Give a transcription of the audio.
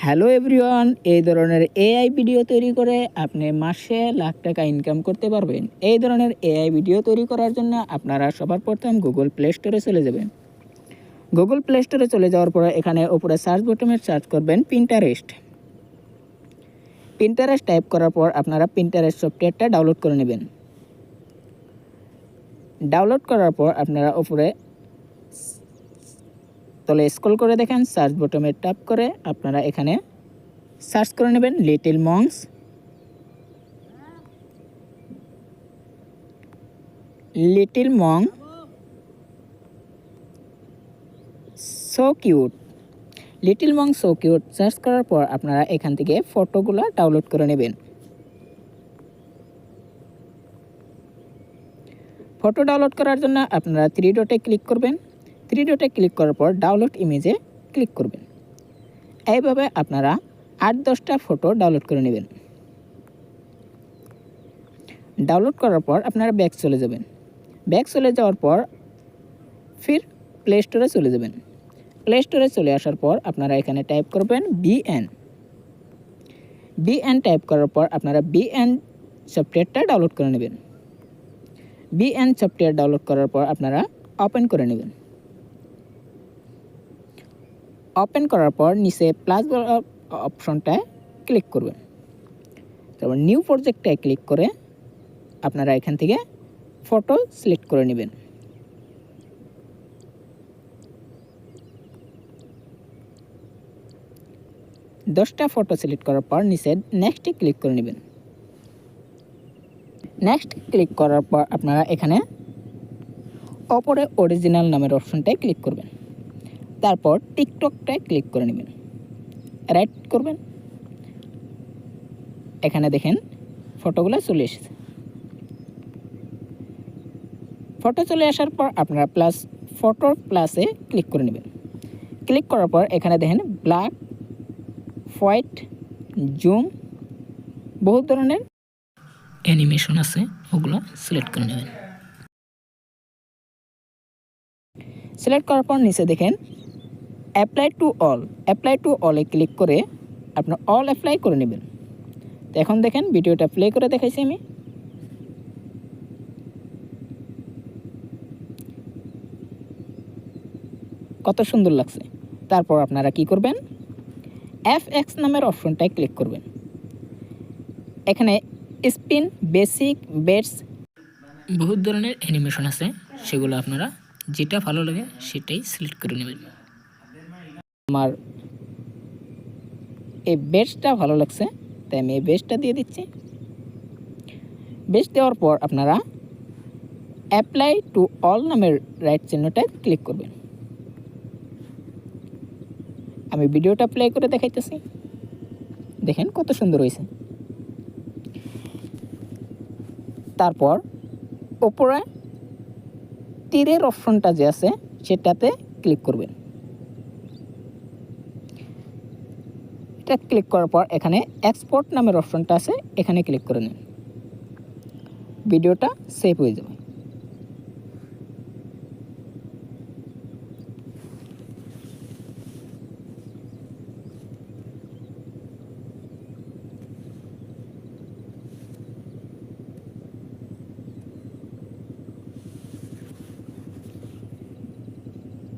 Hello everyone, এই ধরনের AI video তৈরি করে আপনি মাসে লাখ টাকা ইনকাম করতে পারবেন। এই ধরনের এআই ভিডিও তৈরি করার জন্য আপনারা সবার প্রথম গুগল প্লে স্টোরে চলে যাবেন। গুগল প্লে স্টোরে চলে যাওয়ার পরে এখানে উপরে সার্চ বটনে সার্চ করবেন পিন্টারেস্ট। পিন্টারেস্ট টাইপ করার পর আপনারা পিন্টারেস্ট সফটওয়্যারটা ডাউনলোড করে নেবেন। ডাউনলোড করার পর আপনারা উপরে তলে স্ক্রল করে দেখেন সার্চ বটনে ট্যাপ করে আপনারা এখানে সার্চ করে নেবেন লিটল মংস। লিটল মং সো কিউট। লিটল মং সো কিউট সার্চ করার পর আপনারা এখান থেকে ফটোগুলো ডাউনলোড করে নেবেন। ফটো ডাউনলোড করার জন্য আপনারা 3 ডটে ক্লিক করবেন। 3 ডটে ক্লিক করার পর ডাউনলোড ইমেজে ক্লিক করবেন। এইভাবে আপনারা 8-10টা ফটো ডাউনলোড করে নেবেন। ডাউনলোড করার পর আপনারা ব্যাক চলে যাবেন। ব্যাক চলে যাওয়ার পর ফির প্লে স্টোরে চলে যাবেন। প্লে স্টোরে চলে আসার পর আপনারা এখানে টাইপ করবেন বিএন টাইপ করার পর আপনারা বিএন সফটওয়্যারটা ডাউনলোড করে নেবেন। বিএন সফটওয়্যার ডাউনলোড করার পর আপনারা ওপেন করে নেবেন। ওপেন করার পর নিচে প্লাস অপশনটায় ক্লিক করবেন। তারপর নিউ প্রজেক্টটায় ক্লিক করে আপনারা এখান থেকে ফটো সিলেক্ট করে নেবেন। দশটা ফটো সিলেক্ট করার পর নিচে নেক্সটে ক্লিক করে নেবেন। নেক্সট ক্লিক করার পর আপনারা এখানে ওপরে অরিজিনাল নামের অপশনটায় ক্লিক করবেন। তারপর টিকটকটায় ক্লিক করে নেবেন, রাইট করবেন। এখানে দেখেন ফটোগুলো চলে এসেছে। ফটো চলে আসার পর আপনারা ফটো প্লাসে ক্লিক করে নেবেন। ক্লিক করার পর এখানে দেখেন ব্ল্যাক, হোয়াইট, জুম বহু ধরনের অ্যানিমেশন আছে, ওগুলো সিলেক্ট করে নেবেন। সিলেক্ট করার পর নিচে দেখেন অ্যাপ্লাই টু অলে ক্লিক করে আপনার অল অ্যাপ্লাই করে নেবেন। তো এখন দেখেন ভিডিওটা প্লে করে দেখাইছি আমি। কত সুন্দর লাগছে। তারপর আপনারা কি করবেন, FX নামের অপশনটায় ক্লিক করবেন। এখানে স্পিন, বেসিক, বেটস বহুত ধরনের অ্যানিমেশন আছে, সেগুলো আপনারা যেটা ভালো লাগে সেটাই সিলেক্ট করে নেবেন। আমার এই বেসটা ভালো লাগছে তাই আমি এই বেসটা দিয়ে দিচ্ছি। বেস দেওয়ার পর আপনারা অ্যাপ্লাই টু অল নামের রাইট চিহ্নটায় ক্লিক করবেন। আমি ভিডিওটা প্লে করে দেখাইতেছি, দেখেন কত সুন্দর হয়েছে। তারপর উপরে তীরের অপশনটা যে আছে সেটাতে ক্লিক করবেন। এটা ক্লিক করার পর এখানে এক্সপোর্ট নামের অপশনটা আছে, এখানে ক্লিক করে নিন। ভিডিওটা সেভ হয়ে যাবে।